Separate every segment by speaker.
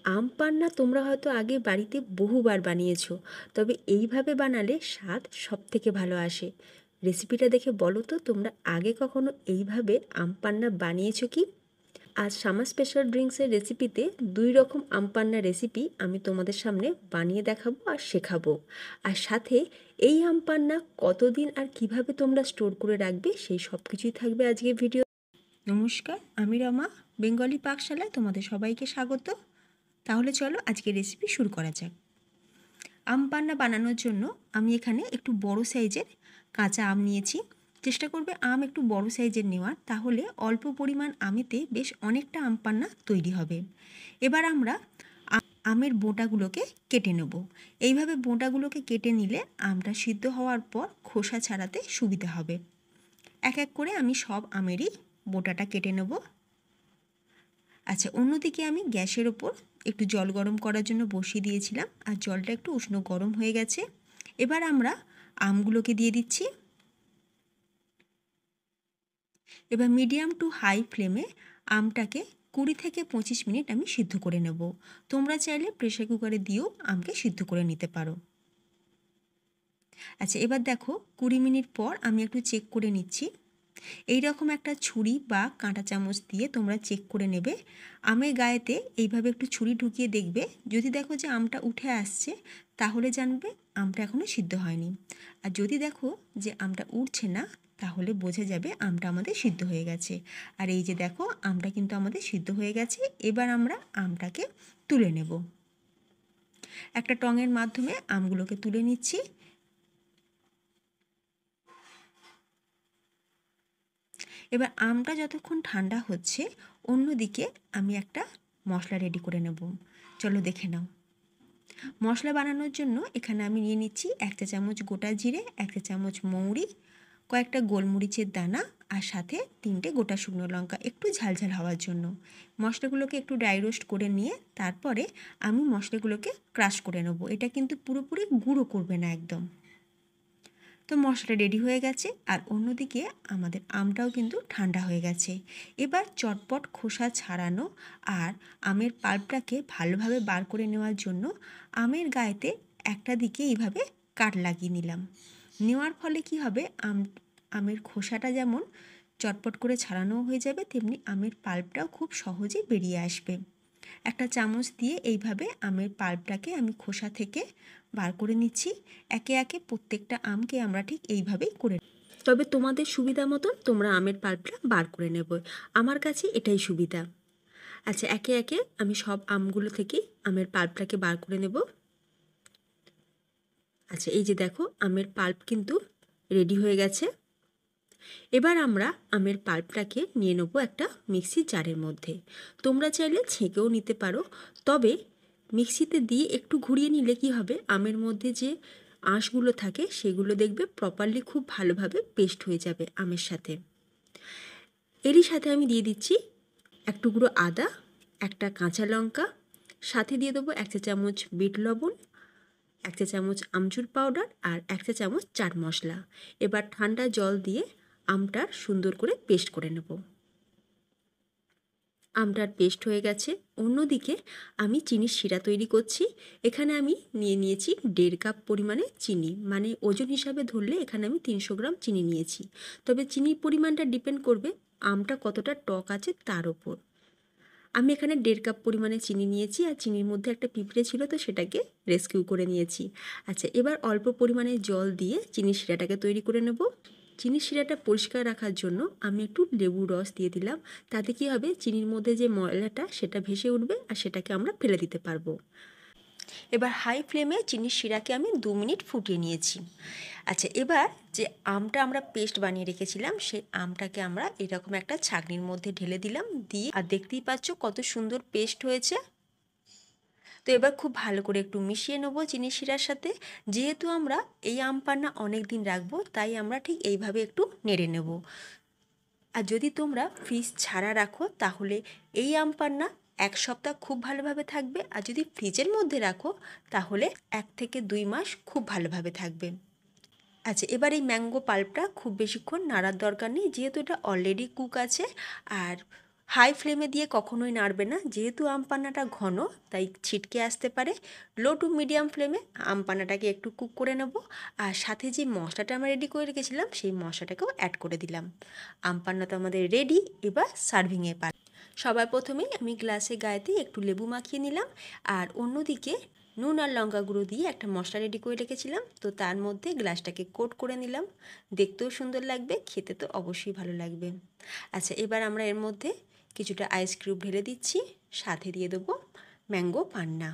Speaker 1: আম পান্না তোমরা হয়তো আগে বাড়িতে বহুবার বানিয়েছো, তবে এইভাবে বানালে স্বাদ সবথেকে ভালো আসে। রেসিপিটা দেখে বলো তো তোমরা আগে কখনো এইভাবে আম পান্না বানিয়েছো কি? আজ সামার স্পেশাল ড্রিঙ্কসের রেসিপিতে 2 রকম আম পান্না রেসিপি আমি তোমাদের সামনে বানিয়ে দেখাবো আর শেখাবো। আর সাথে এই আম পান্না কতদিন আর কিভাবে তোমরা স্টোর করে রাখবে সেই সব কিছুই থাকবে আজকের ভিডিও। নমস্কার, আমি রমা, বেঙ্গলি পাকশালায় তোমাদের সবাইকে স্বাগত। তাহলে চলো আজকের রেসিপি শুরু করা যাক। আম পান্না বানানোর জন্য আমি এখানে একটু বড় সাইজের কাঁচা আম নিয়েছি। চেষ্টা করবে আম একটু বড় সাইজের নেওয়ার, তাহলে অল্প পরিমাণ আমেতে বেশ অনেকটা আম পান্না তৈরি হবে। এবার আমরা আমের বোঁটাগুলোকে কেটে নেব। এইভাবে বোঁটাগুলোকে কেটে নিলে আমটা সিদ্ধ হওয়ার পর খোসা ছাড়াতে সুবিধা হবে। এক এক করে আমি সব আমেরই বোঁটাটা কেটে নেব। আচ্ছা, অন্যদিকে আমি গ্যাসের ওপর একটু জল গরম করার জন্য বসিয়ে দিয়েছিলাম, আর জলটা একটু উষ্ণ গরম হয়ে গেছে। এবার আমরা আমগুলোকে দিয়ে দিচ্ছি। এবার মিডিয়াম টু হাই ফ্লেমে আমটাকে 20 থেকে 25 মিনিট আমি সিদ্ধ করে নেব। তোমরা চাইলে প্রেসার কুকারে দিয়েও আমকে সিদ্ধ করে নিতে পারো। আচ্ছা, এবার দেখো 20 মিনিট পর আমি একটু চেক করে নিচ্ছি। এই রকম একটা ছুরি বা কাঁটা চামচ দিয়ে তোমরা চেক করে নেবে। আমের গায়েতে এইভাবে একটু ছুরি ঢুকিয়ে দেখবে, যদি দেখো যে আমটা উঠে আসছে তাহলে জানবে আমটা এখনও সিদ্ধ হয়নি। আর যদি দেখো যে আমটা উঠছে না তাহলে বোঝা যাবে আমটা আমাদের সিদ্ধ হয়ে গেছে। আর এই যে দেখো আমটা কিন্তু আমাদের সিদ্ধ হয়ে গেছে। এবার আমরা আমটাকে তুলে নেব। একটা টঙের মাধ্যমে আমগুলোকে তুলে নিচ্ছি। এবার আমটা যতক্ষণ ঠান্ডা হচ্ছে, অন্যদিকে আমি একটা মশলা রেডি করে নেব। চলো দেখে নাও। মশলা বানানোর জন্য এখানে আমি নিয়ে নিচ্ছি 1 চা চামচ গোটা জিরে, 1 চা চামচ মৌরি, কয়েকটা গোলমরিচের দানা, আর সাথে 3টে গোটা শুকনো লঙ্কা, একটু ঝালঝাল হওয়ার জন্য। মশলাগুলোকে একটু ড্রাই রোস্ট করে নিয়ে তারপরে আমি মশলাগুলোকে ক্রাশ করে নেব। এটা কিন্তু পুরোপুরি গুঁড়ো করবে না একদম। তো মশলা রেডি হয়ে গেছে, আর অন্যদিকে আমাদের আমটাও কিন্তু ঠান্ডা হয়ে গেছে। এবার চটপট খোসা ছাড়ানো আর আমের পাল্পটাকে ভালোভাবে বার করে নেওয়ার জন্য আমের গায়েতে একটা দিকে এইভাবে কাট লাগিয়ে নিলাম। নেওয়ার ফলে কি হবে, আমের খোসাটা যেমন চটপট করে ছাড়ানো হয়ে যাবে, তেমনি আমের পাল্পটাও খুব সহজে বেরিয়ে আসবে। একটা চামচ দিয়ে এইভাবে আমের পাল্পটাকে আমি খোসা থেকে বার করে নিচ্ছি। একে একে প্রত্যেকটা আমকে আমরা ঠিক এইভাবেই করে, তবে তোমাদের সুবিধা মতন তোমরা আমের পাল্পটা বার করে নেবে। আমার কাছে এটাই সুবিধা। আচ্ছা, একে একে আমি সব আমগুলো থেকে আমের পাল্পটাকে বার করে নেব। আচ্ছা, এই যে দেখো আমের পাল্প কিন্তু রেডি হয়ে গেছে। এবার আমরা আমের পাল্পটাকে নিয়ে নেবো একটা মিক্সির জারের মধ্যে। তোমরা চাইলে ছেঁকেও নিতে পারো, তবে মিক্সিতে দিয়ে একটু ঘুরিয়ে নিলে কি হবে, আমের মধ্যে যে আঁশগুলো থাকে সেগুলো দেখবে প্রপারলি খুব ভালোভাবে পেস্ট হয়ে যাবে আমের সাথে। এরই সাথে আমি দিয়ে দিচ্ছি 1 টুকরো আদা, একটা কাঁচা লঙ্কা, সাথে দিয়ে দেবো 1 চা চামচ বিট লবণ, 1 চা চামচ আমচুর পাউডার, আর 1 চা চামচ চাট মশলা। এবার ঠান্ডা জল দিয়ে আমটার সুন্দর করে পেস্ট করে নেব। আমটার পেস্ট হয়ে গেছে। অন্যদিকে আমি চিনির শিরা তৈরি করছি। এখানে আমি নিয়ে নিয়েছি 1.5 কাপ পরিমাণে চিনি, মানে ওজন হিসাবে ধরলে এখানে আমি 300 গ্রাম চিনি নিয়েছি। তবে চিনির পরিমাণটা ডিপেন্ড করবে আমটা কতটা টক আছে তার ওপর। আমি এখানে 1.5 কাপ পরিমাণে চিনি নিয়েছি, আর চিনির মধ্যে একটা পিঁপড়ে ছিল তো সেটাকে রেস্কিউ করে নিয়েছি। আচ্ছা, এবার অল্প পরিমাণে জল দিয়ে চিনির শিরাটাকে তৈরি করে নেব। চিনির শিরাটা পরিষ্কার রাখার জন্য আমি একটু লেবুর রস দিয়ে দিলাম। তাতে কি হবে, চিনির মধ্যে যে ময়লাটা সেটা ভেসে উঠবে, আর সেটাকে আমরা ফেলে দিতে পারবো। এবার হাই ফ্লেমে চিনির শিরাকে আমি 2 মিনিট ফুটিয়ে নিয়েছি। আচ্ছা, এবার যে আমটা আমরা পেস্ট বানিয়ে রেখেছিলাম সেই আমটাকে আমরা এরকম একটা ছাঁকনির মধ্যে ঢেলে দিলাম, দিয়ে আর দেখতেই পাচ্ছ কত সুন্দর পেস্ট হয়েছে। তো এবার খুব ভালো করে একটু মিশিয়ে নেবো চিনির শিরার সাথে। যেহেতু আমরা এই আম পান্না অনেক দিন রাখবো, তাই আমরা ঠিক এইভাবে একটু নেড়ে নেব। আর যদি তোমরা ফ্রিজ ছাড়া রাখো তাহলে এই আম পান্না 1 সপ্তাহ খুব ভালোভাবে থাকবে, আর যদি ফ্রিজের মধ্যে রাখো তাহলে 1 থেকে 2 মাস খুব ভালোভাবে থাকবে। আচ্ছা, এবার এই ম্যাঙ্গো পাল্পটা খুব বেশিক্ষণ নাড়ার দরকার নেই, যেহেতু এটা অলরেডি কুক আছে। আর হাই ফ্লেমে দিয়ে কখনোই নাড়বে না, যেহেতু আম পান্নাটা ঘন তাই ছিটকে আসতে পারে। লো টু মিডিয়াম ফ্লেমে আম পান্নাটাকে একটু কুক করে নেব। আর সাথে যে মশলাটা আমরা রেডি করে রেখেছিলাম সেই মশলাটাকেও অ্যাড করে দিলাম। আম পান্না তো আমাদের রেডি, এবার সার্ভিংয়ে পালা। সবার প্রথমেই আমি গ্লাসে গায়েতে একটু লেবু মাখিয়ে নিলাম, আর অন্যদিকে নুন আর লঙ্কা গুঁড়ো দিয়ে একটা মশলা রেডি করে রেখেছিলাম, তো তার মধ্যে গ্লাসটাকে কোট করে নিলাম। দেখতেও সুন্দর লাগবে, খেতে তো অবশ্যই ভালো লাগবে। আচ্ছা, এবার আমরা এর মধ্যে কিছুটা আইস কিউব ঢেলে দিচ্ছি, সাথে দিয়ে দেবো ম্যাঙ্গো পান্না।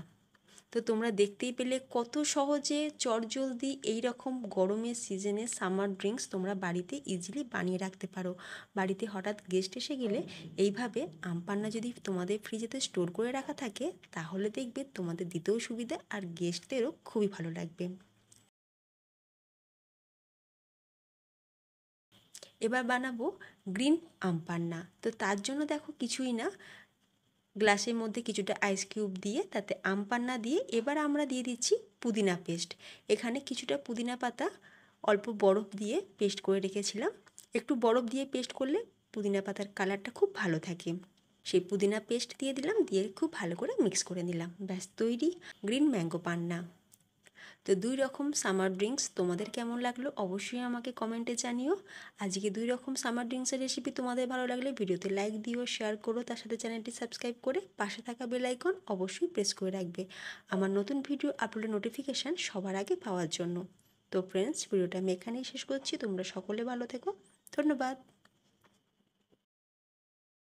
Speaker 1: তো তোমরা দেখতেই পেলে কত সহজে চটজলদি এই রকম গরমের সিজনে সামার ড্রিঙ্কস তোমরা বাড়িতে ইজিলি বানিয়ে রাখতে পারো। বাড়িতে হঠাৎ গেস্ট এসে গেলে এইভাবে আম পান্না যদি তোমাদের ফ্রিজেতে স্টোর করে রাখা থাকে তাহলে দেখবে তোমাদের দিতেও সুবিধা আর গেস্টদেরও খুবই ভালো লাগবে। এবার বানাবো গ্রিন আম পান্না। তো তার জন্য দেখো কিছুই না, গ্লাসের মধ্যে কিছুটা আইস কিউব দিয়ে তাতে আম পান্না দিয়ে এবার আমরা দিয়ে দিচ্ছি পুদিনা পেস্ট। এখানে কিছুটা পুদিনা পাতা অল্প বরফ দিয়ে পেস্ট করে রেখেছিলাম। একটু বরফ দিয়ে পেস্ট করলে পুদিনা পাতার কালারটা খুব ভালো থাকে। সেই পুদিনা পেস্ট দিয়ে দিলাম, দিয়ে খুব ভালো করে মিক্স করে নিলাম। ব্যাস তৈরি গ্রিন ম্যাঙ্গো পান্না। তো দুই রকম সামার ড্রিঙ্কস তোমাদের কেমন লাগলো অবশ্যই আমাকে কমেন্টে জানিও। আজকে দুই রকম সামার ড্রিঙ্কসের রেসিপি তোমাদের ভালো লাগলে ভিডিওতে লাইক দিও, শেয়ার করো, তার সাথে চ্যানেলটি সাবস্ক্রাইব করে পাশে থাকা বেল আইকন অবশ্যই প্রেস করে রাখবে আমার নতুন ভিডিও আপলোডের নোটিফিকেশান সবার আগে পাওয়ার জন্য। তো ফ্রেন্ডস, ভিডিওটা আমি এখানেই শেষ করছি। তোমরা সকলে ভালো থেকো। ধন্যবাদ।